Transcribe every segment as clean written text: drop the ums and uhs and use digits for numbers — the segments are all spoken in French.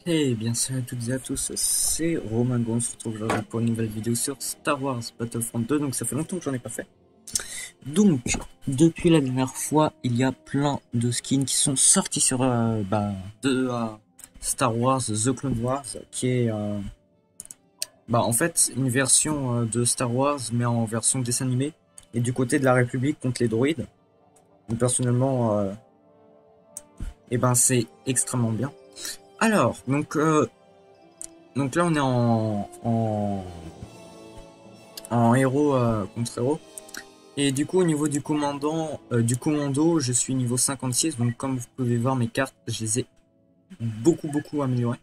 Eh bien, salut à toutes et à tous, c'est Romain Gon, on se retrouve aujourd'hui pour une nouvelle vidéo sur Star Wars Battlefront 2, donc ça fait longtemps que j'en ai pas fait. Donc, depuis la dernière fois, il y a plein de skins qui sont sortis sur Star Wars The Clone Wars, qui est en fait une version de Star Wars, mais en version dessin animé, et du côté de la République contre les droïdes. Donc, personnellement, c'est extrêmement bien. Alors, donc là, on est en héros contre héros. Et du coup, au niveau du commando, je suis niveau 56. Donc, comme vous pouvez voir, mes cartes, je les ai beaucoup améliorées.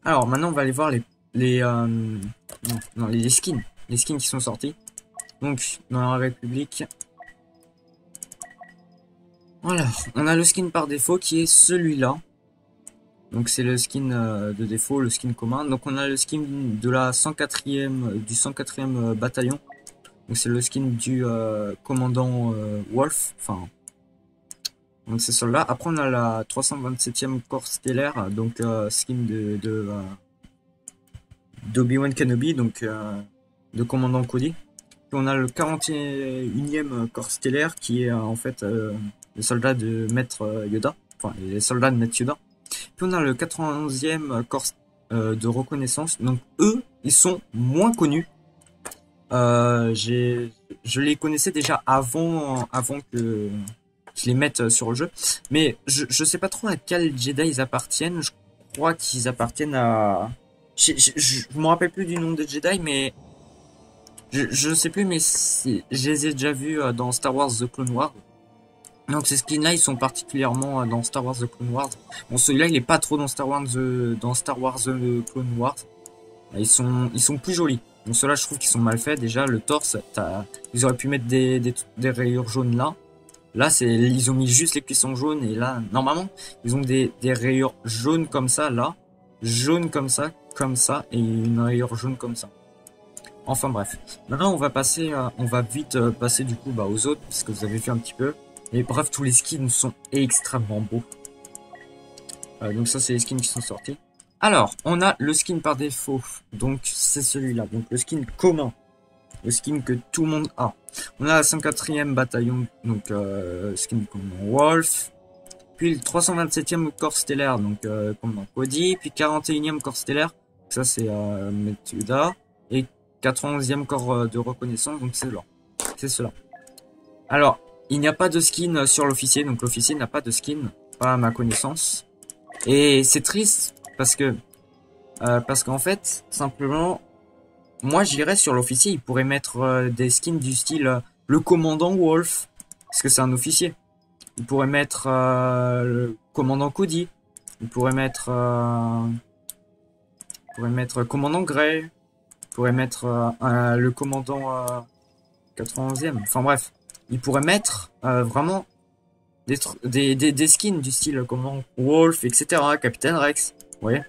Alors, maintenant, on va aller voir les skins. Les skins qui sont sortis. Donc, dans la République. Voilà, on a le skin par défaut qui est celui-là. Donc c'est le skin de défaut, le skin commun. Donc on a le skin de la 104e, du 104e bataillon. Donc c'est le skin du commandant Wolf. Enfin, donc c'est celui-là. Après on a la 327e corps stellaire, donc skin d'Obi-Wan Kenobi, donc de commandant Cody. Puis on a le 41e corps stellaire qui est en fait les soldats de Maître Yoda. Enfin, les soldats de Maître Yoda. Puis on a le 91e corps de reconnaissance. Donc eux, ils sont moins connus. Je les connaissais déjà avant que je les mette sur le jeu. Mais je sais pas trop à quel Jedi ils appartiennent. Je crois qu'ils appartiennent à... Je me rappelle plus du nom des Jedi, mais... Je sais plus, mais je les ai déjà vus dans Star Wars The Clone Wars. Donc ces skins-là, ils sont particulièrement dans Star Wars The Clone Wars. Bon, celui-là, il est pas trop dans Star Wars The Clone Wars. Ils sont plus jolis. Donc ceux-là, je trouve qu'ils sont mal faits. Déjà, le torse, ils auraient pu mettre des rayures jaunes là. Là, ils ont mis juste les cuissons jaunes. Et là, normalement, ils ont des rayures jaunes comme ça, là. Jaune comme ça, et une rayure jaune comme ça. Enfin bref. Maintenant, on va vite passer du coup aux autres, parce que vous avez vu un petit peu. Et bref, tous les skins sont extrêmement beaux. Donc ça, c'est les skins qui sont sortis. Alors, on a le skin par défaut. Donc, c'est celui-là. Donc, le skin commun. Le skin que tout le monde a. On a la 104e bataillon. Donc, skin comme Wolf. Puis le 327e corps stellaire. Donc, comme Cody. Puis 41e corps stellaire. Ça, c'est Metuda. Et 91e corps de reconnaissance. Donc, c'est là. C'est cela. Alors, il n'y a pas de skin sur l'officier, donc l'officier n'a pas de skin, pas à ma connaissance. Et c'est triste parce qu'en fait, simplement, moi j'irais sur l'officier, il pourrait mettre des skins du style le commandant Wolf, parce que c'est un officier. Il pourrait mettre le commandant Cody, il pourrait mettre commandant Grey, il pourrait mettre le commandant 91e. Enfin bref. Ils pourraient mettre vraiment des skins du style comme Wolf, etc., Captain Rex, vous voyez.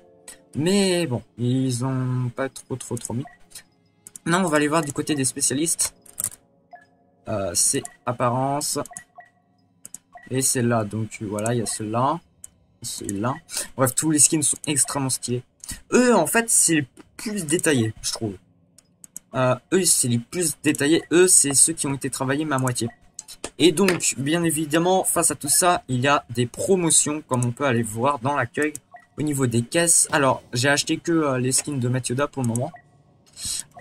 Mais bon, ils ont pas trop mis. Maintenant, on va aller voir du côté des spécialistes. C'est apparence. Et celle-là, donc voilà, il y a celle-là. Celui-là. Bref, tous les skins sont extrêmement stylés. Eux, en fait, c'est les plus détaillés, je trouve. Eux, c'est les plus détaillés. Eux, c'est ceux qui ont été travaillés mais à moitié. Et donc, bien évidemment, face à tout ça, il y a des promotions, comme on peut aller voir dans l'accueil, au niveau des caisses. Alors, j'ai acheté que les skins de Matt Yoda pour le moment.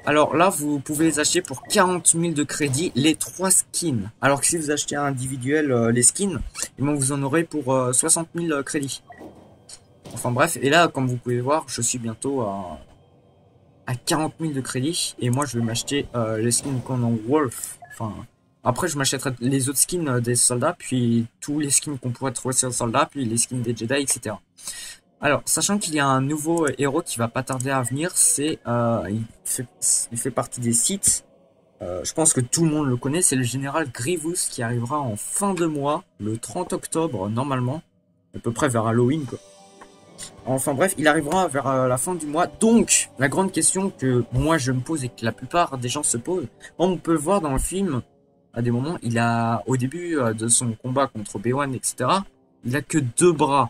Alors là, vous pouvez les acheter pour 40 000 de crédit, les 3 skins. Alors que si vous achetez individuel les skins, vous en aurez pour 60 000 crédits. Enfin bref, et là, comme vous pouvez voir, je suis bientôt à 40 000 de crédit. Et moi, je vais m'acheter les skins qu'on a Wolf. Enfin, après, je m'achèterai les autres skins des soldats, puis tous les skins qu'on pourrait trouver sur les soldats, puis les skins des Jedi, etc. Alors, sachant qu'il y a un nouveau héros qui va pas tarder à venir, il fait partie des Sith. Je pense que tout le monde le connaît, c'est le général Grievous qui arrivera en fin de mois, le 30 octobre normalement, à peu près vers Halloween quoi. Enfin bref, il arrivera vers la fin du mois. Donc, la grande question que moi je me pose et que la plupart des gens se posent, on peut le voir dans le film, à des moments, il a, au début de son combat contre Obi-Wan, etc., il a que 2 bras.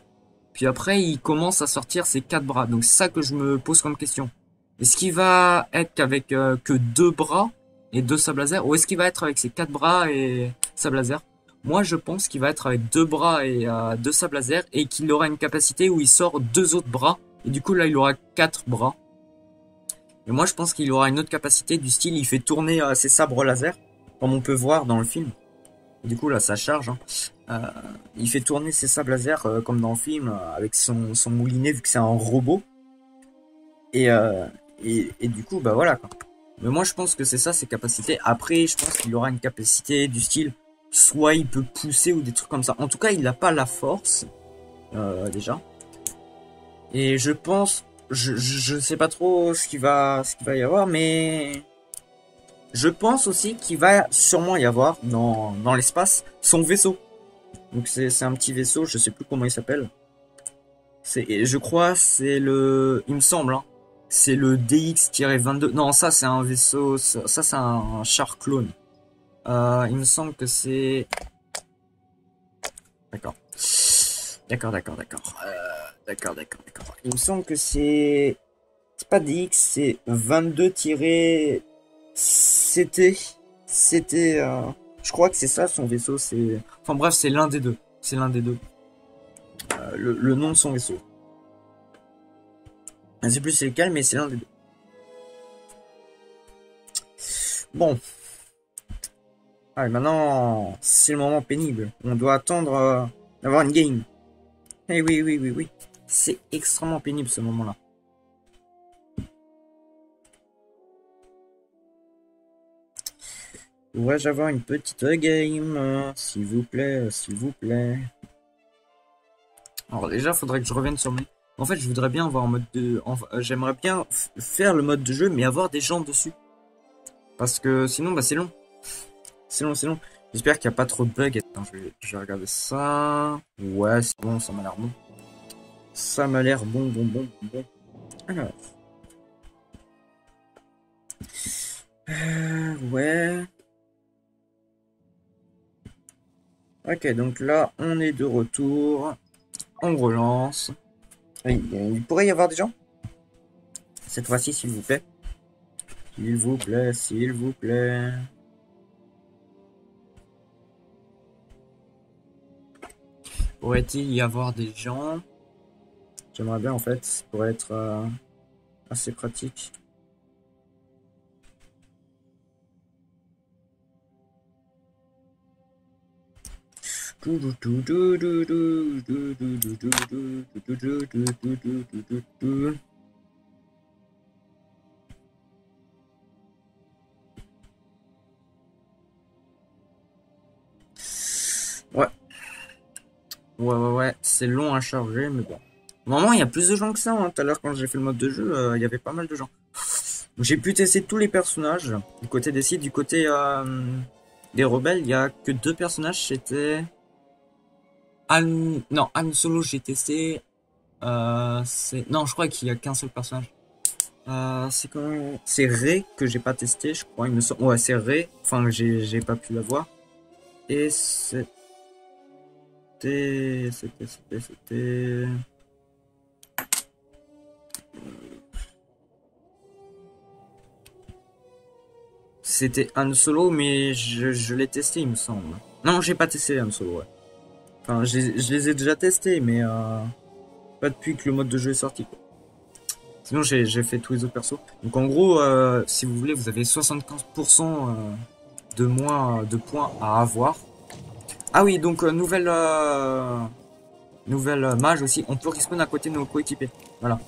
Puis après, il commence à sortir ses 4 bras. Donc c'est ça que je me pose comme question. Est-ce qu'il va être avec que 2 bras et 2 sables laser, ou est-ce qu'il va être avec ses 4 bras et sables laser? Moi, je pense qu'il va être avec 2 bras et 2 sables laser, et qu'il aura une capacité où il sort 2 autres bras. Et du coup, là, il aura 4 bras. Et moi, je pense qu'il aura une autre capacité du style, il fait tourner ses sabres laser, comme on peut voir dans le film. Et du coup, là, ça charge. Hein. Il fait tourner ses sabres laser comme dans le film, avec son moulinet, vu que c'est un robot. Et, et du coup, bah voilà, quoi. Mais moi, je pense que c'est ça, ses capacités. Après, je pense qu'il aura une capacité du style, soit il peut pousser ou des trucs comme ça. En tout cas, il n'a pas la force, déjà. Et je pense, je sais pas trop ce qu'il va y avoir, mais je pense aussi qu'il va sûrement y avoir dans l'espace son vaisseau. Donc c'est un petit vaisseau, je sais plus comment il s'appelle. Je crois c'est il me semble, hein, c'est le DX-22. Non, ça c'est un vaisseau, ça c'est un char clone. Il me semble que c'est... D'accord. D'accord. Il me semble que c'est pas DX, c'est 22-CT. Je crois que c'est ça son vaisseau, c'est... Enfin bref, c'est l'un des deux. C'est l'un des deux. Le nom de son vaisseau. Je sais plus c'est lequel, mais c'est l'un des deux. Bon. Allez, maintenant, c'est le moment pénible. On doit attendre d'avoir une game. Eh oui. C'est extrêmement pénible ce moment-là. Pourrais-je avoir une petite game, s'il vous plaît, s'il vous plaît. Alors déjà, faudrait que je revienne sur mes... En fait, je voudrais bien avoir un mode de... J'aimerais bien faire le mode de jeu, mais avoir des gens dessus. Parce que sinon, bah c'est long. C'est long. J'espère qu'il n'y a pas trop de bugs. Attends, je vais regarder ça. Ouais, c'est bon, ça m'a l'air bon. Ça m'a l'air bon. Alors. Ouais. Ok, donc là, on est de retour. On relance. Il pourrait y avoir des gens. Cette fois-ci, s'il vous plaît. S'il vous plaît. Pourrait-il y avoir des gens? J'aimerais bien en fait, ça pourrait être assez pratique. Ouais, c'est long à charger, mais bon. Normalement, il y a plus de gens que ça, hein. Tout à l'heure, quand j'ai fait le mode de jeu, il y avait pas mal de gens. J'ai pu tester tous les personnages. Du côté des sites, du côté des rebelles, il y a que 2 personnages. C'était... Non, Han Solo, j'ai testé. Non, je crois qu'il y a qu'un seul personnage. C'est comment... C'est Rey que j'ai pas testé, je crois. Il me semble... Ouais, c'est Rey. Enfin, j'ai pas pu l'avoir. Et c'était... C'était Han Solo, mais je l'ai testé, il me semble. Non, j'ai pas testé Han Solo, ouais. Enfin, je les ai déjà testés, mais pas depuis que le mode de jeu est sorti, quoi. Sinon, j'ai fait tous les autres persos. Donc, en gros, si vous voulez, vous avez 75% de moins de points à avoir. Ah oui, donc, nouvelle mage aussi. On peut respawn à côté de nos coéquipiers. Voilà.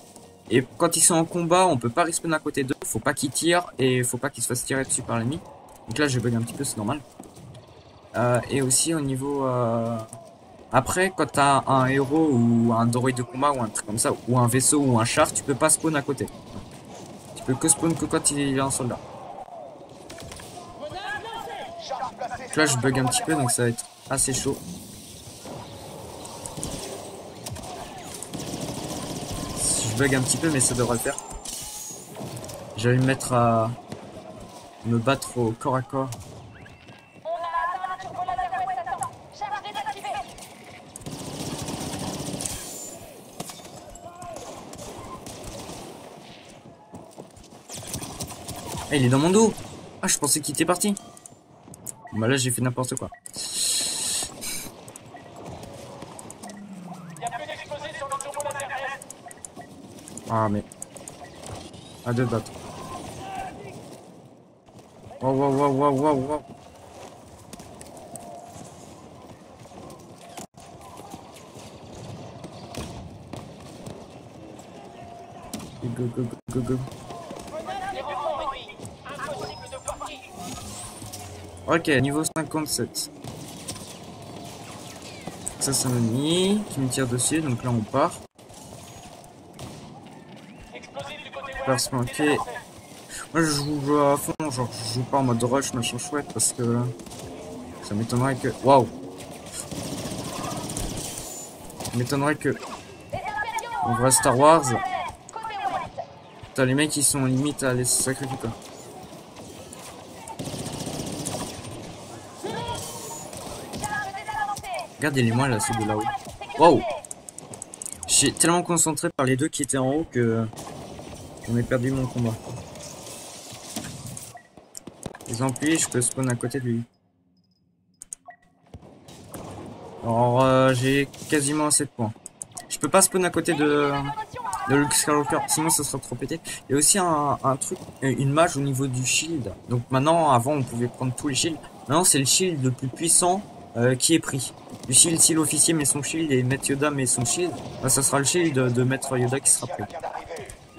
Et quand ils sont en combat, on peut pas respawn à côté d'eux. Faut pas qu'ils tirent et faut pas qu'ils se fassent tirer dessus par l'ennemi. Donc là, je bug un petit peu, c'est normal. Et aussi au niveau... Après, quand t'as un héros ou un droïde de combat ou un truc comme ça, ou un vaisseau ou un char, tu peux pas spawn à côté. Tu peux que spawn que quand il est un soldat. Donc là, je bug un petit peu, donc ça va être assez chaud. Je bug un petit peu, mais ça devrait le faire. Je vais me mettre à me battre au corps à corps. Ah, il est dans mon dos. Ah, je pensais qu'il était parti. Bah là, j'ai fait n'importe quoi. Ah, mais... À deux battes. Waouh, waouh, waouh, waouh, waouh, waouh. Go, go, go, go, go. Ok, niveau 57. Ça, c'est un ennemi qui me tire dessus, donc là, on part. Placement, ok. Moi, je joue à fond, genre, je joue pas en mode rush, machin chouette, parce que ça m'étonnerait que... Waouh! Ça m'étonnerait que... En vrai, Star Wars... T'as les mecs qui sont limite à les sacrifier, quoi. Regardez-les-moi, là, ceux de là-haut. Waouh! J'ai tellement concentré par les deux qui étaient en haut que... J'en ai perdu mon combat. Les amplis, je peux spawn à côté de lui. Alors, j'ai quasiment assez de points. Je peux pas spawn à côté de Luke Skywalker, sinon ça sera trop pété. Il y a aussi un truc, une mage au niveau du shield. Donc maintenant, avant on pouvait prendre tous les shields. Maintenant c'est le shield le plus puissant qui est pris. Le shield, si l'officier met son shield et Maître Yoda met son shield, bah, ça sera le shield de Maître Yoda qui sera pris.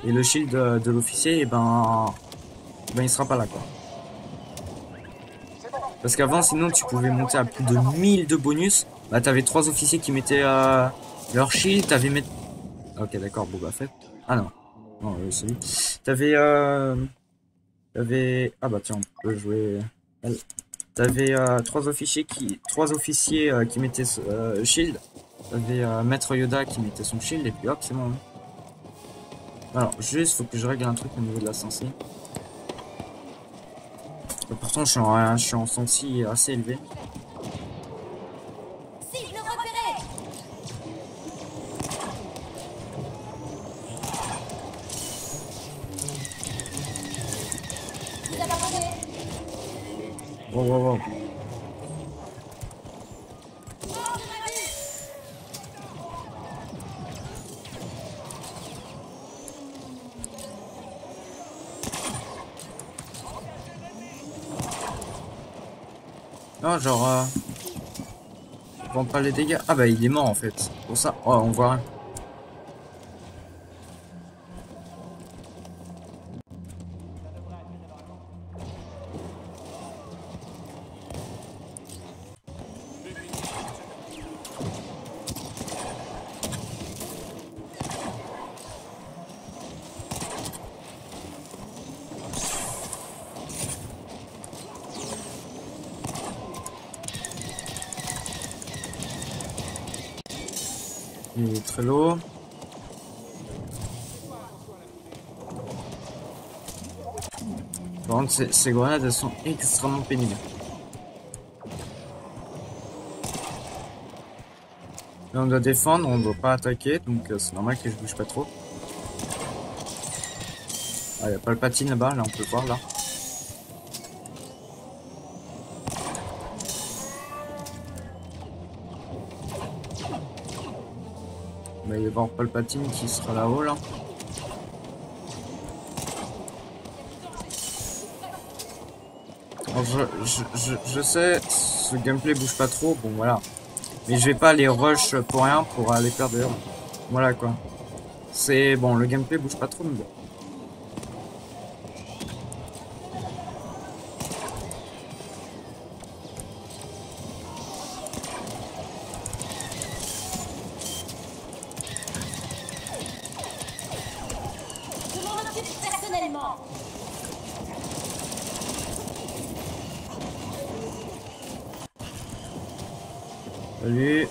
Et le shield de l'officier, ben il sera pas là quoi. Parce qu'avant sinon tu pouvais monter à plus de 1000 de bonus. Bah t'avais 3 officiers qui mettaient leur shield, t'avais mettre... Ok d'accord, Boba Fett. Ah non. Non, c'est lui. T'avais Ah bah tiens, on peut jouer... T'avais 3 officiers qui mettaient shield. T'avais Maître Yoda qui mettait son shield et puis hop, c'est bon. Alors, juste, faut que je règle un truc au niveau de la sensi. Pourtant, je suis en sensi assez élevé. Wow, wow, wow. Non, genre... je prends pas les dégâts. Ah bah, il est mort, en fait. Pour ça... Oh, on voit rien. Il est très lourd. Par contre, ces grenades, elles sont extrêmement pénibles. Là, on doit défendre, on doit pas attaquer, donc c'est normal que je bouge pas trop. Ah, il y a pas le patine là-bas, là on peut voir là. Bah, il va y avoir Palpatine qui sera là-haut là. Alors, je sais, ce gameplay bouge pas trop, bon voilà. Mais je vais pas aller rush pour rien pour aller perdre. Voilà quoi. C'est bon, le gameplay bouge pas trop, mais bon. Salut.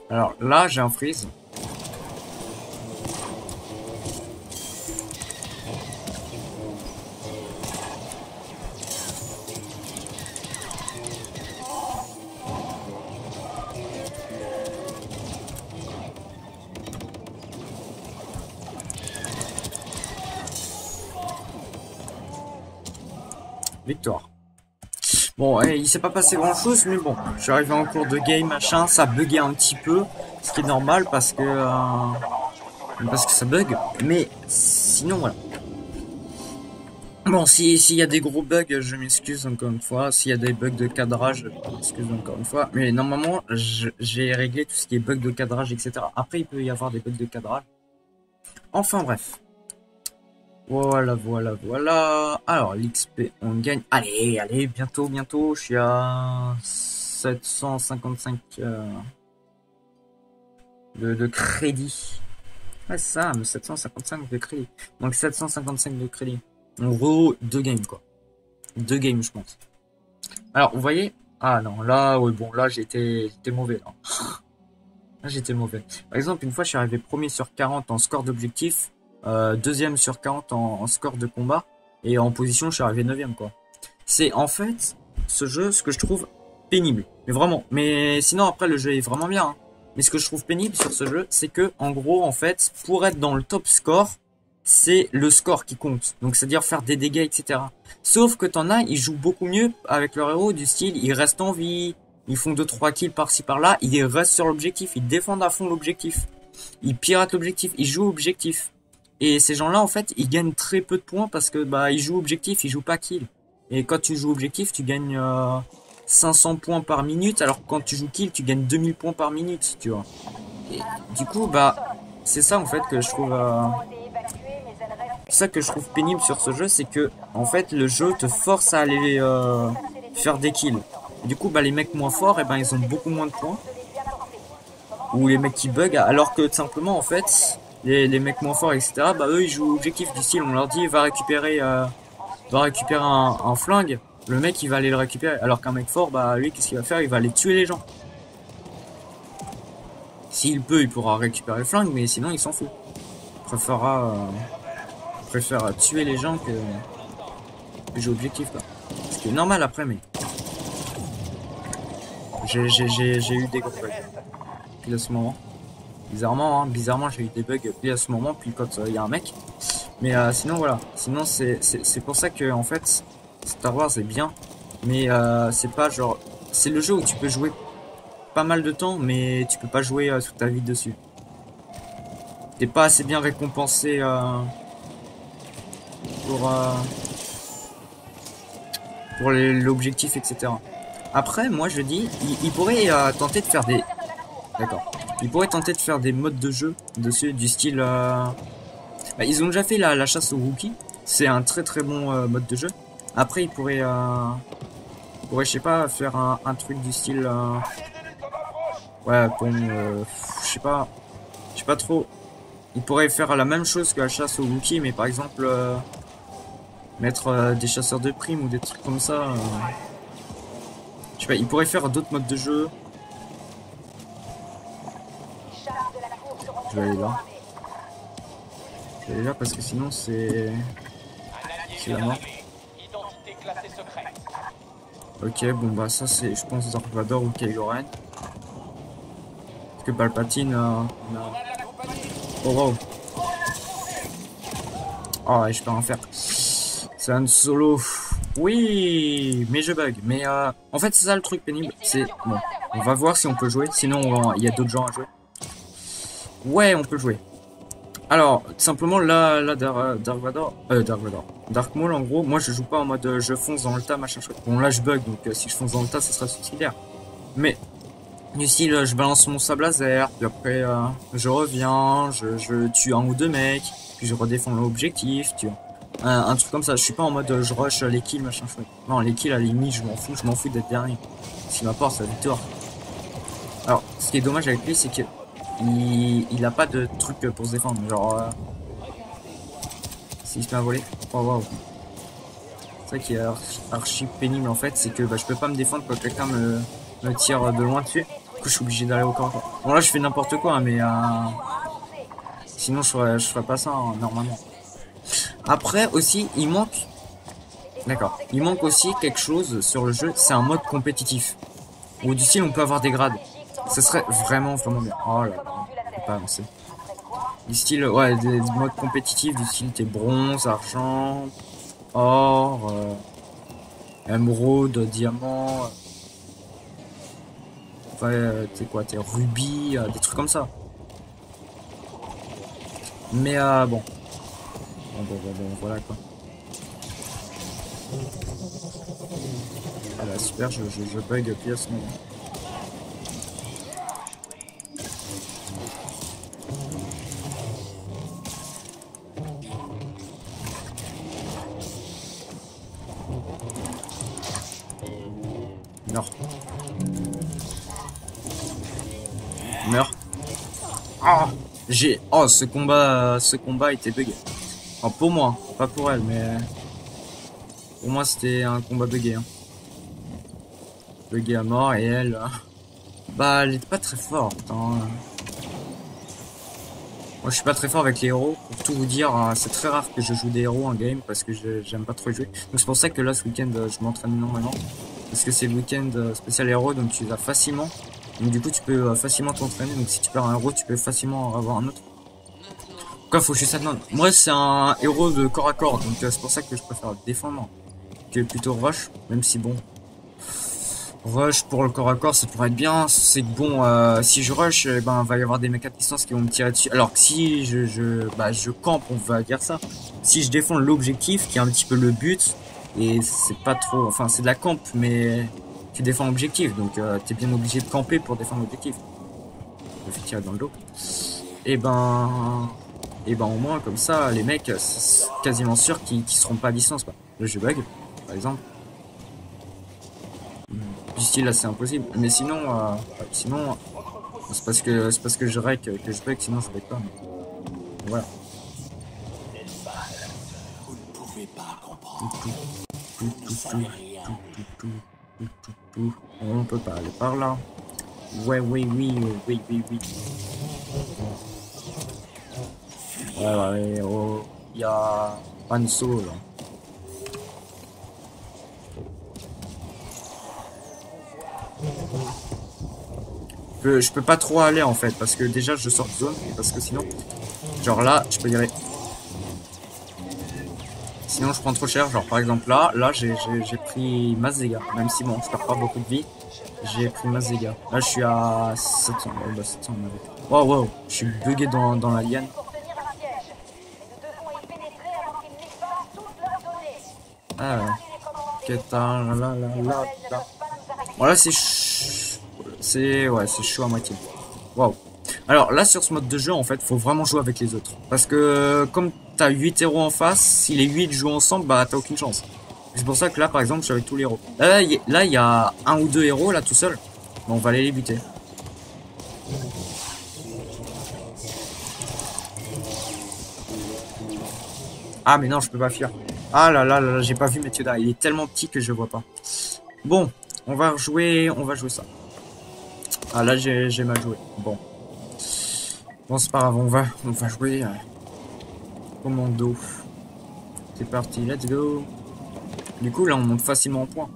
Alors là, j'ai un freeze. victoire. Bon, il s'est pas passé grand chose, mais bon, je suis arrivé en cours de game, machin, ça buguait un petit peu, ce qui est normal parce que ça bug, mais sinon voilà. Bon, s'il y a des gros bugs, je m'excuse encore une fois. S'il y a des bugs de cadrage, je m'excuse encore une fois. Mais normalement, j'ai réglé tout ce qui est bugs de cadrage, etc. Après, il peut y avoir des bugs de cadrage. Enfin bref. Voilà, voilà, voilà. Alors, l'XP, on gagne. Allez, allez, bientôt, bientôt. Je suis à 755 de crédit. Ouais, c'est ça, mais 755 de crédit. Donc 755 de crédit. En gros, 2 games, quoi. 2 games, je pense. Alors, vous voyez? Ah non, là, ouais, bon, là, j'étais mauvais, là. Là, j'étais mauvais. Par exemple, une fois, je suis arrivé premier sur 40 en score d'objectif, deuxième sur 40 en score de combat, et en position, je suis arrivé 9ème, quoi. C'est, en fait, ce jeu, ce que je trouve pénible. Mais vraiment. Mais sinon, après, le jeu est vraiment bien, hein. Mais ce que je trouve pénible sur ce jeu, c'est que, en gros, en fait, pour être dans le top score, c'est le score qui compte. Donc, c'est-à-dire faire des dégâts, etc. Sauf que t'en as, ils jouent beaucoup mieux avec leur héros, du style, ils restent en vie, ils font 2-3 kills par-ci par-là, ils restent sur l'objectif, ils défendent à fond l'objectif. Ils piratent l'objectif, ils jouent objectif. Et ces gens-là, en fait, ils gagnent très peu de points parce que, bah, ils jouent objectif, ils jouent pas kill. Et quand tu joues objectif, tu gagnes 500 points par minute, alors que quand tu joues kill, tu gagnes 2000 points par minute, tu vois. Et du coup, bah, c'est ça, en fait, que je trouve... ça que je trouve pénible sur ce jeu, c'est que en fait le jeu te force à aller faire des kills. Du coup, bah les mecs moins forts, et ben ils ont beaucoup moins de points. Ou les mecs qui bug, alors que tout simplement en fait les mecs moins forts, etc. Bah eux ils jouent objectif du style, on leur dit va récupérer un flingue. Le mec il va aller le récupérer, alors qu'un mec fort, bah lui qu'est-ce qu'il va faire? Il va aller tuer les gens. S'il peut, il pourra récupérer le flingue, mais sinon il s'en fout. Il préfère tuer les gens que jouer objectif, quoi. Ce qui est normal après, mais j'ai eu des gros bugs puis à ce moment. Bizarrement, j'ai eu des bugs puis à ce moment, puis quand il y a un mec. Mais sinon voilà, sinon c'est pour ça que en fait Star Wars est bien, mais c'est pas genre, c'est le jeu où tu peux jouer pas mal de temps, mais tu peux pas jouer toute ta vie dessus. T'es pas assez bien récompensé pour l'objectif, etc. Après, moi je dis, il pourrait tenter de faire des... D'accord. Il pourrait tenter de faire des modes de jeu dessus, du style... Bah, ils ont déjà fait la chasse aux rookies. C'est un très très bon mode de jeu. Après, il pourrait, je sais pas, faire un truc du style... Ouais, bon, je sais pas trop. Il pourrait faire la même chose que la chasse aux rookies, mais par exemple... mettre des chasseurs de primes ou des trucs comme ça. Je sais pas, il pourrait faire d'autres modes de jeu. Je vais aller là. Je vais aller là parce que sinon c'est la mort. Ok, bon bah ça c'est, je pense, Dark Vador ou Kylo Ren. Parce que Palpatine Oh wow. Oh, et je peux en faire. C'est un solo. Oui, mais je bug. Mais en fait, c'est ça le truc pénible. C'est bon. On va voir si on peut jouer. Sinon, il y a d'autres gens à jouer. Ouais, on peut jouer. Alors, tout simplement, là, Dark Maul, en gros, moi, je joue pas en mode je fonce dans le tas, machin chouette. Bon, là, je bug, donc si je fonce dans le tas, ça sera suicidaire. Mais du style, je balance mon sable laser, puis après, je reviens, je tue un ou deux mecs, puis je redéfends l'objectif, tu vois. Un truc comme ça, je suis pas en mode je rush les kills, machin chouette. Non, les kills, à la limite, je m'en fous d'être dernier. Ce qui m'apporte, c'est la victoire. Alors, ce qui est dommage avec lui, c'est que il a pas de truc pour se défendre. Genre, s'il se met à voler, oh wow. C'est ça qui est archi pénible en fait, c'est que bah, je peux pas me défendre quand quelqu'un me tire de loin dessus. Du coup, je suis obligé d'aller au corps. Bon, là, je fais n'importe quoi, hein, mais sinon, je ferais pas ça hein, normalement. Après aussi, il manque... D'accord. Il manque aussi quelque chose sur le jeu, c'est un mode compétitif. Ou du style, on peut avoir des grades. Ce serait vraiment bien. Oh là là, je peux pas avancer. Du style, ouais, des modes compétitifs, du style t'es bronze, argent, or, émeraude, diamant, ouais, t'es quoi, t'es rubis, des trucs comme ça. Mais bon, voilà quoi. Ah bah super, je bug plus à ce moment. Meurs. Meurs. Ah, oh, ce combat était bugué. Enfin, pour moi, pas pour elle, mais pour moi c'était un combat bugué. Hein. Bugué à mort et elle, bah elle est pas très forte. Hein. Moi je suis pas très fort avec les héros. Pour tout vous dire, c'est très rare que je joue des héros en game parce que j'aime pas trop jouer. Donc c'est pour ça que là ce week-end je m'entraîne énormément. Parce que c'est le week-end spécial héros, donc tu vas facilement. Donc du coup tu peux facilement t'entraîner. Donc si tu perds un héros, tu peux facilement avoir un autre. Quoi, faut que je s'attende. Moi c'est un héros de corps à corps, donc c'est pour ça que je préfère défendre que plutôt rush, même si bon. Rush pour le corps à corps, ça pourrait être bien. C'est que bon, si je rush, ben va y avoir des mecs à distance qui vont me tirer dessus. Alors que si je campe, on va dire ça. Si je défends l'objectif, qui est un petit peu le but, et c'est pas trop, enfin c'est de la camp, mais tu défends l'objectif, donc t'es bien obligé de camper pour défendre l'objectif. Je me fais tirer dans le dos. Et ben au moins comme ça, les mecs, c'est quasiment sûr qu'ils seront pas à distance quoi. Là je bug, par exemple. Du style là c'est impossible. Mais sinon, c'est parce que je rec que je bug, sinon je bug pas. Mais... Voilà. Vous ne pouvez pas comprendre. On peut pas aller par là. Ouais, oui. Ouais, oh, y a Hanso là. Je peux pas trop aller en fait parce que déjà je sors de zone parce que sinon genre là je peux y aller. Sinon je prends trop cher, genre par exemple là j'ai pris masse dégâts, même si bon je perds pas beaucoup de vie, j'ai pris masse dégâts. Là je suis à 700, bah 700 wow, je suis bugué dans la liane. Ah ouais. Là. Bon là c'est chaud à moitié. Waouh. Alors là sur ce mode de jeu en fait faut vraiment jouer avec les autres. Parce que comme t'as 8 héros en face, si les 8 jouent ensemble bah t'as aucune chance. C'est pour ça que là par exemple je suis avec tous les héros. Là il y a un ou deux héros là tout seul. Bon, on va aller les buter. Ah mais non je peux pas fuir. Ah là, j'ai pas vu Metioda, il est tellement petit que je vois pas. Bon, on va jouer ça. Ah là j'ai mal joué. Bon. Bon c'est pas grave, on va jouer commando. C'est parti, let's go. Du coup là on monte facilement en point.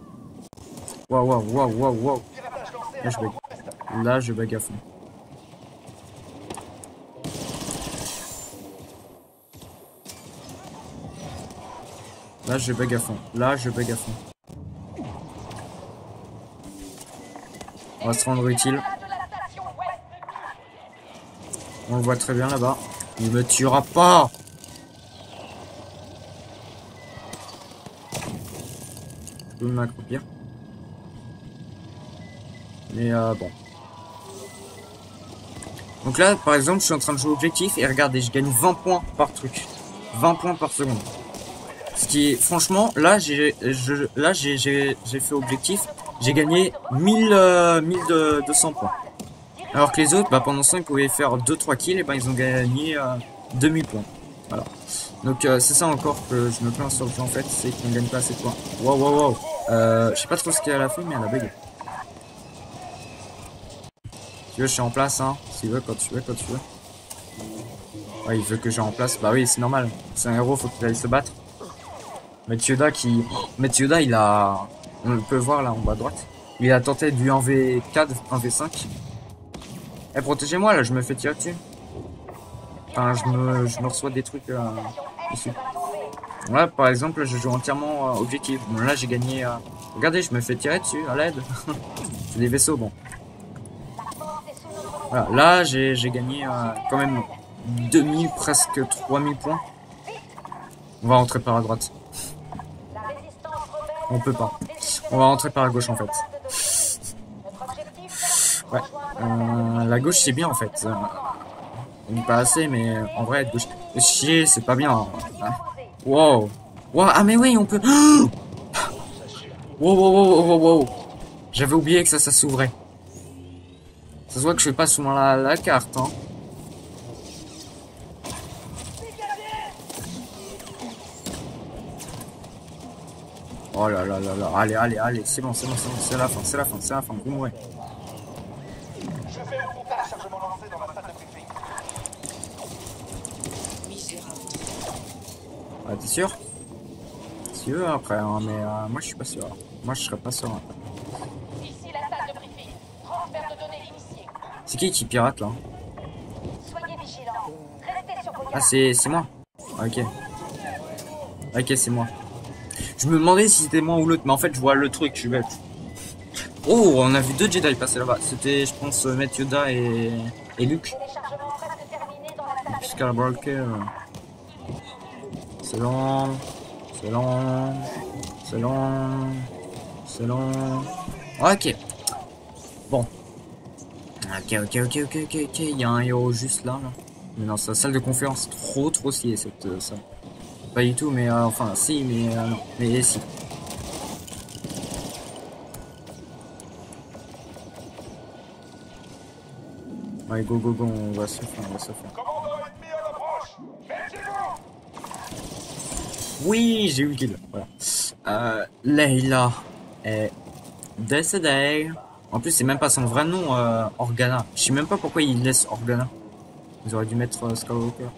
Waouh. Là je bug à fond. Là je bug à fond. On va se rendre utile. On le voit très bien là-bas. Il me tuera pas. Je peux m'accroupir. Mais bon. Donc là, par exemple, je suis en train de jouer objectif et regardez, je gagne 20 points par truc. 20 points par seconde. Ce qui est, franchement, là, j'ai fait objectif. J'ai gagné 1200 points. Alors que les autres, bah, pendant 5, pouvaient faire 2-3 kills, et ben ils ont gagné 2000 points. Voilà. Donc c'est ça encore que je me plains sur le jeu en fait, c'est qu'on gagne pas assez de points. Wow. Je sais pas trop ce qu'elle a fait, mais elle a bug. Tu veux, je suis en place, hein. Si tu veux, quand tu veux. Ouais, il veut que j'ai en place. Bah oui, c'est normal. C'est un héros, faut qu'il aille se battre. Metioda il a... On le peut voir là en bas à droite. Il a tenté du 1v4, 1v5. Eh, protégez-moi là, je me fais tirer dessus. Enfin, je me reçois des trucs ici. Là, par exemple, je joue entièrement objectif. Bon, là, j'ai gagné... Regardez, je me fais tirer dessus, à l'aide. C'est des vaisseaux, bon. Voilà, là, j'ai gagné quand même 2000, presque 3000 points. On va rentrer par la droite. On peut pas. On va rentrer par la gauche, en fait. Ouais. La gauche, c'est bien, en fait. On dit pas assez, mais en vrai, être gauche... Chier, c'est pas bien. Wow. Wow. Ah, mais oui, on peut... Wow, wow, wow, wow, wow. J'avais oublié que ça s'ouvrait. Ça se voit que je fais pas souvent la carte, hein. Oh là là là là. Allez, allez, allez. C'est bon, c'est bon, c'est bon. C'est la fin, c'est la fin, c'est la fin. Vous mourrez. Je fais un comptage chargement lancé dans ma salle de briefing. Ah, t'es sûr? Sûr après, hein, mais moi je suis pas sûr. Moi je serais pas sûr. Hein. Ici la salle de briefing. Transfert de données initié. C'est qui pirate là? Soyez vigilants. Restez sur vos Ah, gardes. c'est moi. Ok. Ok, c'est moi. Je me demandais si c'était moi ou l'autre, mais en fait je vois le truc, je suis bête. Oh, on a vu deux Jedi passer là-bas. C'était, je pense, Matt Yoda et Luke. Téléchargement presque terminé dans la salle de briefing. Skywalker. C'est long. C'est long. C'est long. C'est long. Ok. Bon. Ok. Il y a un héros juste là. Mais non, c'est la salle de conférence. Trop stylé cette salle. Pas du tout, mais enfin, si, mais non. Mais si. Ouais, go, on va se faire, Commandant ennemi à l'approche. Méfiez-vous. Oui, j'ai eu le kill. Voilà. Layla est décédée. En plus, c'est même pas son vrai nom, Organa. Je sais même pas pourquoi il laisse Organa. Ils auraient dû mettre Skywalker.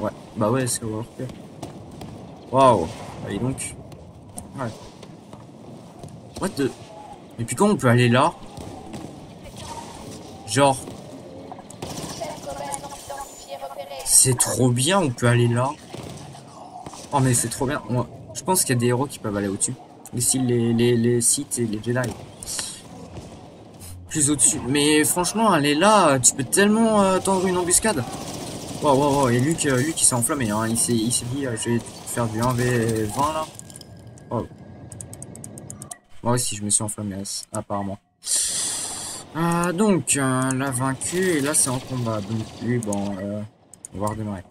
Ouais. Bah ouais, Skywalker. Waouh. Allez donc. Ouais. What the... Mais puis quand on peut aller là? Genre... C'est trop bien, on peut aller là. Oh mais c'est trop bien. Je pense qu'il y a des héros qui peuvent aller au-dessus. Ici les Sith et les Jedi. Plus au-dessus. Mais franchement, aller là, tu peux tellement tendre une embuscade. Wow. Et Luke il s'est enflammé. Hein. Il s'est dit, je vais faire du 1v20 là. Oh. Moi aussi, je me suis enflammé, apparemment. Donc, l'a vaincu. Et là, c'est en combat. Donc, lui, bon, on va redémarrer.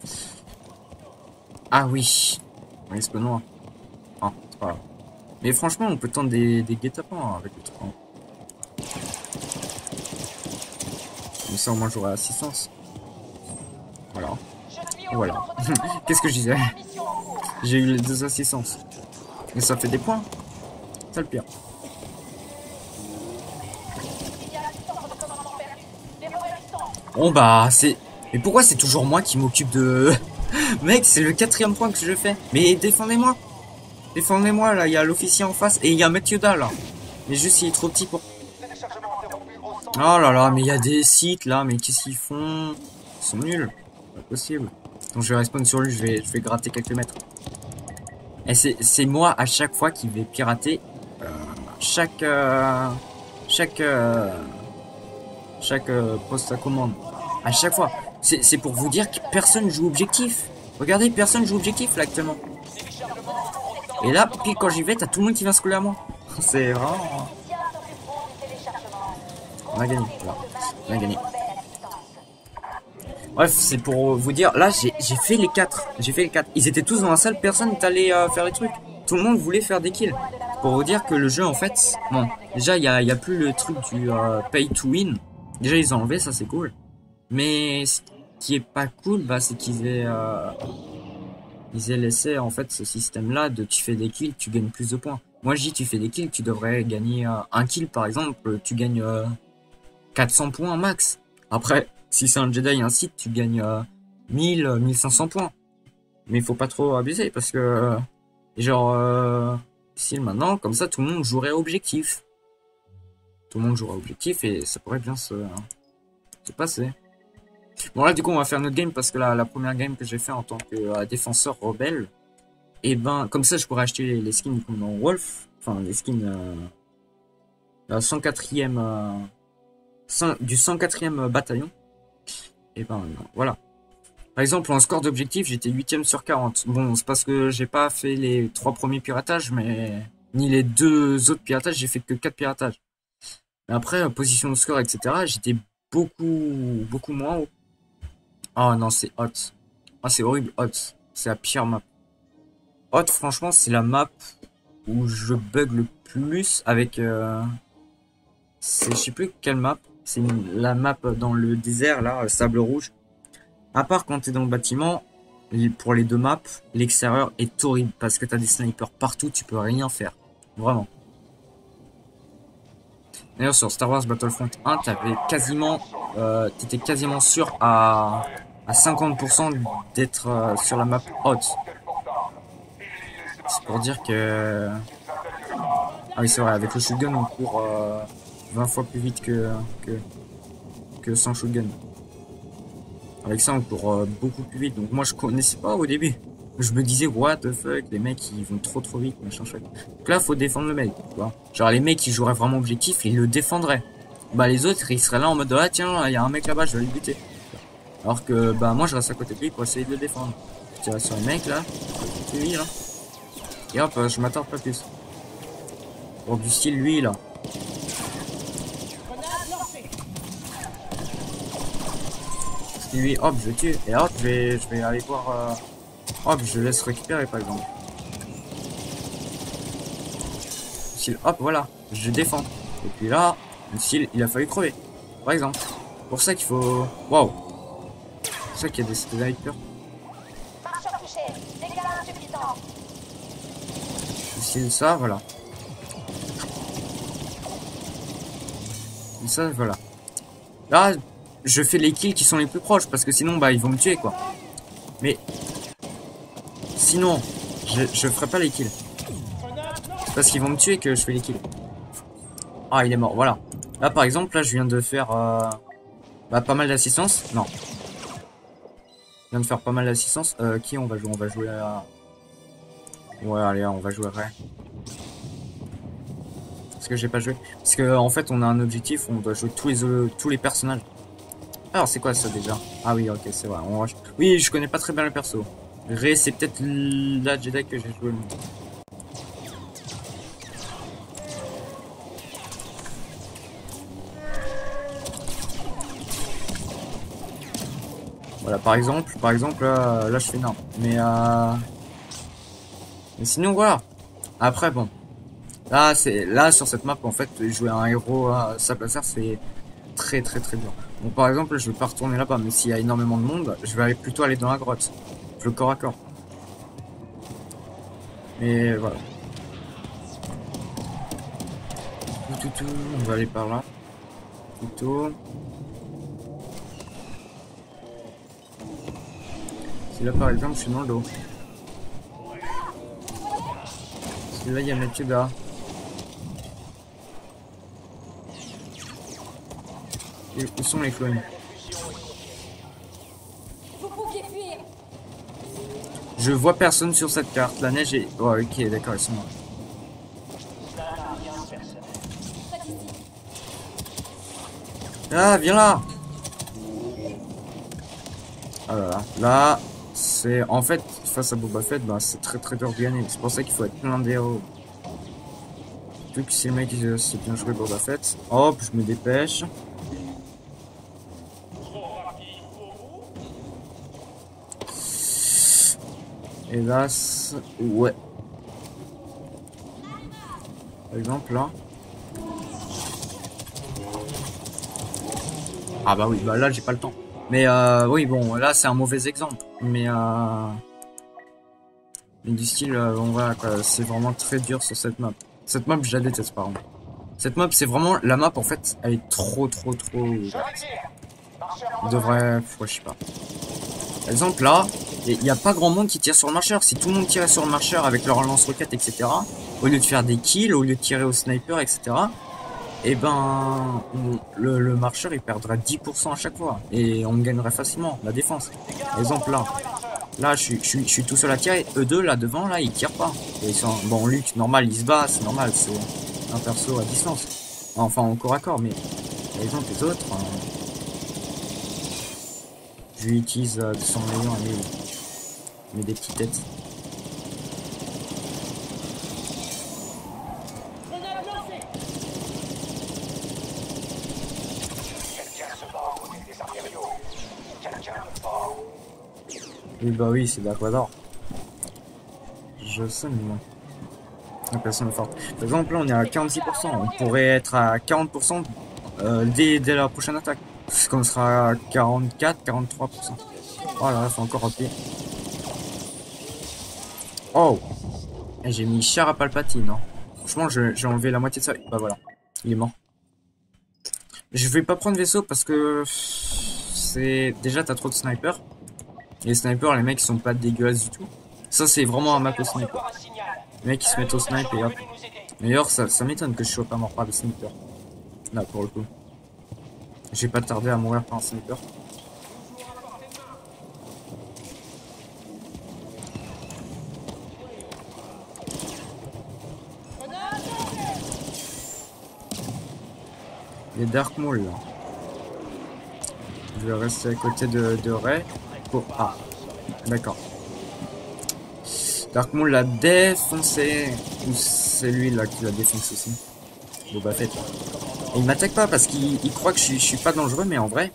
Ah oui. Oui, c'est pas noir. Ah, c'est pas grave. Mais franchement, on peut tendre des guet-apens avec le truc. Comme ça, au moins, j'aurai assistance. Voilà. Voilà. Qu'est-ce que je disais? J'ai eu les 2 assistances. Et ça fait des points. C'est le pire. Bon bah, c'est... Mais pourquoi c'est toujours moi qui m'occupe de... Mec, c'est le 4e point que je fais. Mais défendez-moi. Défendez-moi, là, il y a l'officier en face. Et il y a Matt Yoda, là. Mais juste, il est trop petit pour... Oh là là, mais il y a des sites, là. Mais qu'est-ce qu'ils font? Ils sont nuls. Pas possible. Donc, je vais respawn sur lui. Je vais gratter quelques mètres. Et c'est moi, à chaque fois, qui vais pirater. Chaque poste à commande. À chaque fois. C'est pour vous dire que personne joue objectif. Regardez, personne joue objectif là actuellement. Et là, puis quand j'y vais, t'as tout le monde qui vient se coller à moi. C'est vraiment... On a gagné. Voilà. On a gagné. Bref, c'est pour vous dire, là j'ai fait les 4. J'ai fait les 4. Ils étaient tous dans la salle, personne n'est allé faire les trucs. Tout le monde voulait faire des kills. Pour vous dire que le jeu en fait, bon, déjà il y a plus le truc du pay to win. Déjà ils ont enlevé, ça c'est cool. Mais ce qui est pas cool, bah c'est qu'ils aient laissé en fait ce système là de tu fais des kills, tu gagnes plus de points. Moi je dis tu fais des kills, tu devrais gagner un kill par exemple, tu gagnes 400 points max. Après, si c'est un Jedi et un Sith, tu gagnes 1500 points. Mais il faut pas trop abuser parce que genre si maintenant comme ça tout le monde jouerait objectif. Tout le monde jouerait objectif et ça pourrait bien se passer. Bon là du coup on va faire notre game parce que la première game que j'ai fait en tant que défenseur rebelle, Et ben, comme ça, je pourrais acheter les skins comme dans Wolf, enfin les skins 104e, du 104e bataillon. Et ben, voilà. Par exemple, en score d'objectif, j'étais 8e sur 40. Bon, c'est parce que j'ai pas fait les 3 premiers piratages, mais ni les 2 autres piratages, j'ai fait que 4 piratages. Mais après, position de score, etc., j'étais beaucoup moins haut. Oh non, c'est hot. Ah, c'est horrible, hot. C'est la pire map. Hot, franchement, c'est la map où je bug le plus avec... je sais plus quelle map. C'est la map dans le désert, là, sable rouge. À part quand t'es dans le bâtiment, pour les 2 maps, l'extérieur est horrible parce que t'as des snipers partout, tu peux rien faire. Vraiment. D'ailleurs, sur Star Wars Battlefront 1, t'étais quasiment sûr à 50% d'être sur la map hot. C'est pour dire que... Ah oui, c'est vrai, avec le shotgun, on court 20 fois plus vite que sans shotgun. Avec ça, on court beaucoup plus vite. Donc moi, je connaissais pas au début. Je me disais, what the fuck, les mecs, ils vont trop vite, machin chouette. Donc là, faut défendre le mec, tu vois. Genre, les mecs, qui joueraient vraiment objectif, ils le défendraient. Bah, les autres, ils seraient là en mode, ah, tiens, il y a un mec là-bas, je vais le buter. Alors que, bah, moi, je reste à côté de lui pour essayer de le défendre. Je tire sur le mec, là. Lui, là. Et hop, je m'attarde pas plus. Pour du style, lui, là. Lui, hop, je tue, et hop, je vais aller voir, hop, je laisse récupérer, par exemple. Style, hop, voilà, je défends. Et puis là, le style, il a fallu crever, par exemple. Pour ça qu'il faut... Waouh. C'est pour ça qu'il y a des snipers. Marcheur touché. Dégâts insuffisants. Style, ça, voilà. Et ça, voilà. Là... Je fais les kills qui sont les plus proches parce que sinon bah ils vont me tuer quoi. Mais sinon je ferai pas les kills. C'est parce qu'ils vont me tuer que je fais les kills. Ah il est mort, voilà. Là par exemple là je viens de faire bah, pas mal d'assistance. Non. Je viens de faire pas mal d'assistance. Qui on va jouer? On va jouer à... Ouais allez on va jouer à Ray. Parce que j'ai pas joué. Parce que en fait on a un objectif, on doit jouer tous les personnages. Alors c'est quoi ça déjà? Ah oui ok c'est vrai. Oui je connais pas très bien le perso. Rey c'est peut-être la Jedi que j'ai joué. Voilà par exemple là je fais non. Mais sinon voilà. Après bon. Là sur cette map en fait jouer un héros à sable laser c'est très dur. Donc par exemple je vais pas retourner là-bas, mais s'il y a énormément de monde, je vais plutôt aller dans la grotte. Le corps à corps. Mais voilà. Tout, on va aller par là. Plutôt. Si là par exemple je suis dans le dos. Si là il y a Mathieu là. Où sont les clones? Vous pouviez fuir. Je vois personne sur cette carte. La neige est... Oh, ok, d'accord, ils sont là. Ah, viens là! Ah là là. Là, c'est... En fait, face à Boba Fett, bah, c'est très dur de gagner. C'est pour ça qu'il faut être plein d'héros. Surtout que si le mec, c'est bien joué Boba Fett. Hop, je me dépêche. Hélas, ouais. Par exemple là. Ah bah oui, bah là j'ai pas le temps. Mais oui bon, là c'est un mauvais exemple. Mais du style, bon voilà quoi, c'est vraiment très dur sur cette map. Cette map je la déteste par contre. Cette map c'est vraiment, la map en fait, elle est trop. On devrait, ouais, je sais pas. Par exemple là, il n'y a pas grand monde qui tire sur le marcheur. Si tout le monde tirait sur le marcheur avec leur lance-roquette, etc., au lieu de faire des kills, au lieu de tirer au sniper, etc., et ben, le marcheur il perdra 10% à chaque fois. Et on gagnerait facilement la défense. Par exemple là, Là, je suis tout seul à tirer. Eux deux, là, devant, là, ils tirent pas. Et ils sont... Bon, Luc, normal, il se bat, c'est normal, c'est un perso à distance. Enfin, en corps à corps, mais par exemple, les autres, je lui utilise de son rayon à lui. Mais des petites têtes. Quelqu'un se bat aux côtés des impériaux. Quelqu'un de fort. Oui, bah oui, c'est d'Aquador. Je sais, mais moi. La personne est forte. Par exemple, là, on est à 46%. On pourrait être à 40% dès la prochaine attaque. Parce qu'on sera à 44, 43%. Oh là là, c'est encore un pied. Oh! Et j'ai mis cher à Palpatine, hein. Franchement, j'ai enlevé la moitié de ça. Bah voilà, il est mort. Je vais pas prendre vaisseau parce que c'est déjà t'as trop de snipers. Et les snipers, les mecs ils sont pas dégueulasses du tout. Ça c'est vraiment un map au sniper. Les mecs ils se mettent au snipe et hop. D'ailleurs ça m'étonne que je sois pas mort par des snipers. Là pour le coup. J'ai pas tardé à mourir par un sniper. Les Dark Maul là. Je vais rester à côté de Ray. Oh, ah, d'accord. Dark Maul l'a défoncé. Ou c'est lui là qui l'a défoncé aussi. Boba Fett. Et il m'attaque pas parce qu'il croit que je suis pas dangereux, mais en vrai.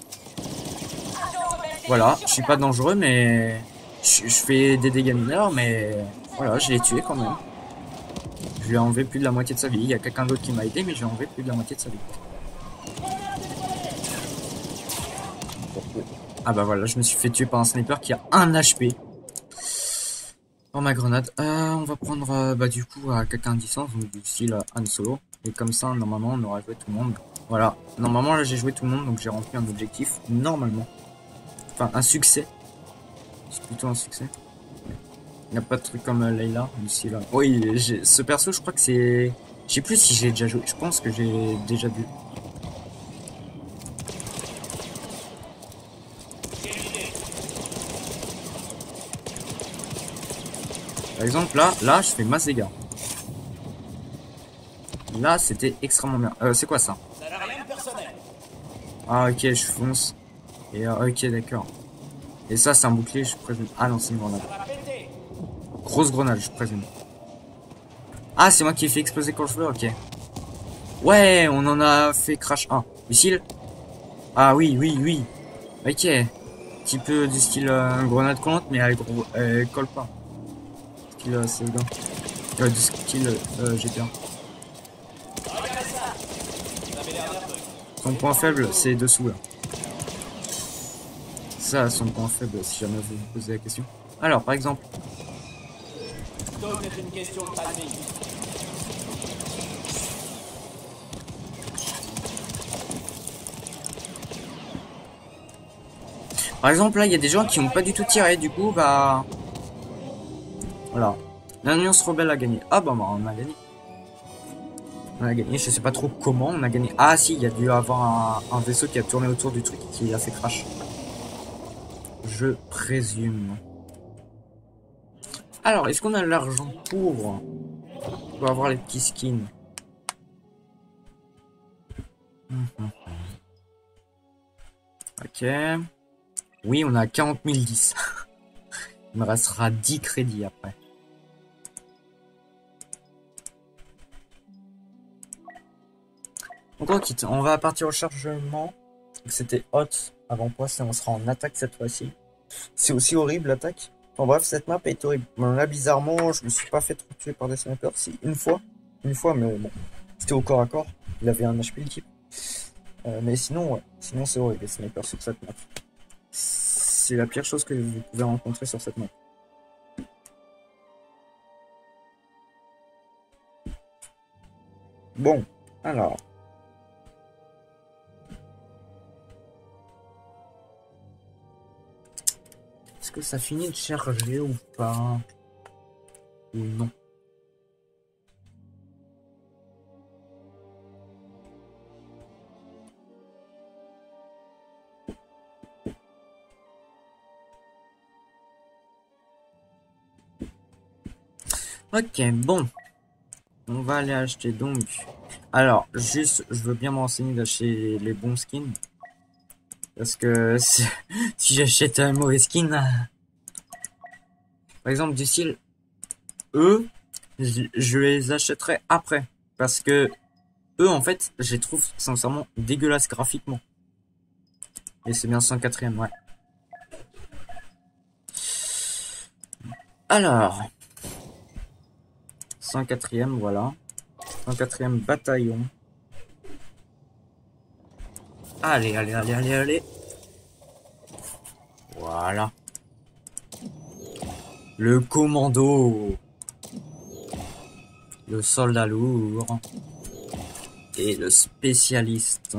Voilà, je suis pas dangereux, mais. Je fais des dégâts mineurs, mais. Voilà, je l'ai tué quand même. Je lui ai enlevé plus de la moitié de sa vie. Il y a quelqu'un d'autre qui m'a aidé, mais j'ai enlevé plus de la moitié de sa vie. Ah bah voilà, je me suis fait tuer par un sniper qui a 1 HP. Dans ma grenade. On va prendre bah du coup à quelqu'un de distance, donc du style Han Solo. Et comme ça, normalement, on aura joué tout le monde. Voilà. Normalement, là, j'ai joué tout le monde, donc j'ai rempli un objectif. Normalement. Enfin, un succès. C'est plutôt un succès. Il n'y a pas de truc comme Layla, ici là. Oui, ce perso, je crois que c'est... Je sais plus si j'ai déjà joué. Je pense que j'ai déjà vu. Par exemple, là, je fais masse dégâts. Là, c'était extrêmement bien. C'est quoi ça? Ah, ok, je fonce. Et ok, d'accord. Et ça, c'est un bouclier, je présume. Ah non, c'est une grenade. Grosse grenade, je présume. Ah, c'est moi qui ai fait exploser quand je veux, ok. Ouais, on en a fait crash 1. Missile? Ah oui, oui, oui. Ok. Petit peu du style grenade collante, mais elle colle pas. Style c'est bien. Du style GTA. Son point faible, c'est dessous là. Ça, son point faible, si jamais vous vous posez la question. Alors, par exemple. Par exemple, là, il y a des gens qui ont pas du tout tiré, du coup, bah... Voilà. L'Alliance Rebelle a gagné. Ah bah, on a gagné. On a gagné, je sais pas trop comment on a gagné. Ah si, il y a dû avoir un vaisseau qui a tourné autour du truc et qui a fait crash. Je présume. Alors, est-ce qu'on a l'argent pour avoir les petits skins? Ok. Oui, on a 40 010. Il me restera 10 crédits après. Donc on va partir au chargement. C'était hot avant-poste et on sera en attaque cette fois-ci. C'est aussi horrible l'attaque. Enfin bref, cette map est horrible. Bon, là, bizarrement, je me suis pas fait trop tuer par des snipers. Si, une fois, mais bon. C'était au corps à corps. Il avait un HP le type. Mais sinon, ouais. Sinon, c'est horrible les snipers sur cette map. C'est la pire chose que vous pouvez rencontrer sur cette map. Bon, alors. Est-ce que ça finit de charger ou pas? Ou non? Ok, bon. On va aller acheter donc. Alors, juste, je veux bien me renseigner d'acheter les bons skins. Parce que si j'achète un mauvais skin, par exemple, du style, eux, je les achèterai après. Parce que eux, en fait, je les trouve sincèrement dégueulasses graphiquement. Et c'est bien 104ème, ouais. Alors, 104ème, voilà. 104ème bataillon. Allez, allez, allez, allez, allez. Voilà. Le commando. Le soldat lourd. Et le spécialiste.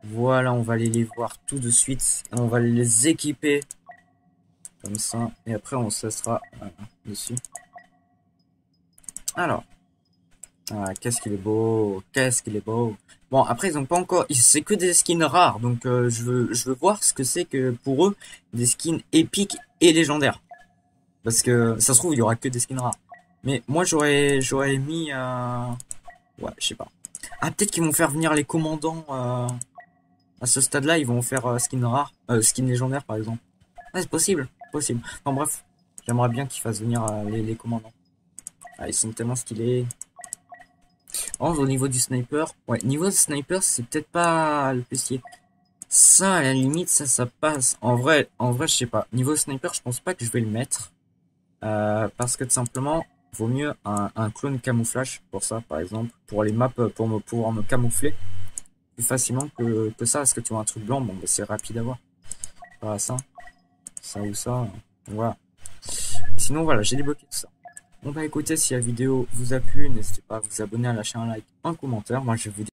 Voilà, on va aller les voir tout de suite. On va les équiper. Comme ça. Et après, on se laissera dessus. Alors. Ah, qu'est-ce qu'il est beau. Qu'est-ce qu'il est beau. Bon, après, ils ont pas encore... C'est que des skins rares. Donc, je veux voir ce que c'est que, pour eux, des skins épiques et légendaires. Parce que, ça se trouve, il y aura que des skins rares. Mais moi, j'aurais mis... Ouais, je sais pas. Ah, peut-être qu'ils vont faire venir les commandants... À ce stade-là, ils vont faire skin rare. Skin légendaire, par exemple. Ah, c'est possible. Possible. Enfin, bref. J'aimerais bien qu'ils fassent venir les commandants. Ah, ils sont tellement stylés. Au niveau du sniper, ouais, niveau de sniper, c'est peut-être pas le plus stylé. Ça, à la limite, ça passe. En vrai, je sais pas. Niveau sniper, je pense pas que je vais le mettre. Parce que tout simplement, vaut mieux un clone camouflage pour ça, par exemple. Pour les maps, pour pouvoir me camoufler plus facilement que ça. Parce que tu vois un truc blanc, bon, bah, c'est rapide à voir. Voilà, ça ou ça. Voilà. Sinon, voilà, j'ai débloqué tout ça. Bon bah écoutez, si la vidéo vous a plu, n'hésitez pas à vous abonner, à lâcher un like, un commentaire. Moi je vous dis